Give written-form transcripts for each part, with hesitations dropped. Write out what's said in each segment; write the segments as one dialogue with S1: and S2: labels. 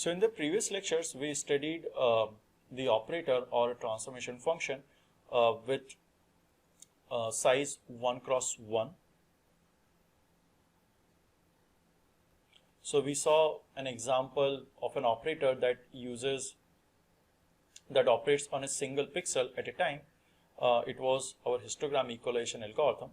S1: So in the previous lectures, we studied the operator or transformation function with size 1 cross 1. So we saw an example of an operator that operates on a single pixel at a time. It was our histogram equalization algorithm.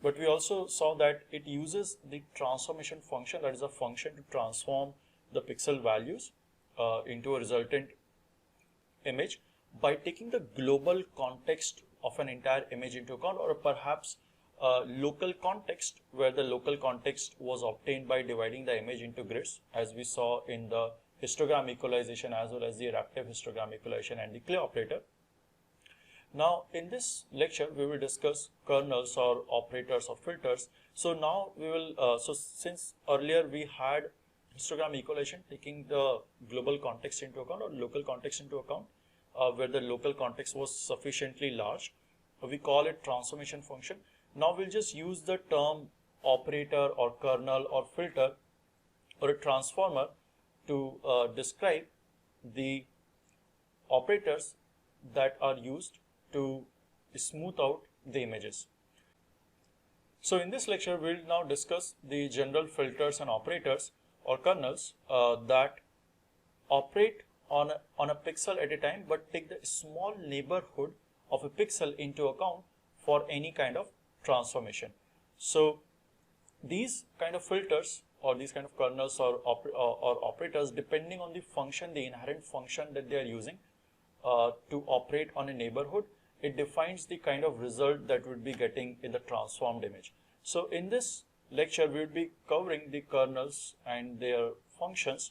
S1: But we also saw that it uses the transformation function, that is a function to transform the pixel values into a resultant image by taking the global context of an entire image into account, or perhaps local context, where the local context was obtained by dividing the image into grids, as we saw in the histogram equalization as well as the adaptive histogram equalization and the clay operator. Now in this lecture we will discuss kernels or operators or filters. So now we will, since earlier we had histogram equalization taking the global context into account or local context into account, where the local context was sufficiently large, we call it transformation function. Now we'll just use the term operator or kernel or filter or a transformer to describe the operators that are used to smooth out the images. So in this lecture we'll now discuss the general filters and operators or kernels that operate on a pixel at a time, but take the small neighborhood of a pixel into account for any kind of transformation. So these kind of filters or these kind of kernels or operators, depending on the function, the inherent function that they are using to operate on a neighborhood, it defines the kind of result that we'll be getting in the transformed image. So in this lecture we will be covering the kernels and their functions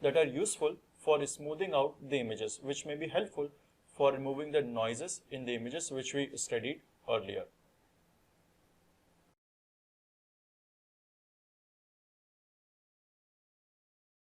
S1: that are useful for smoothing out the images, which may be helpful for removing the noises in the images which we studied earlier.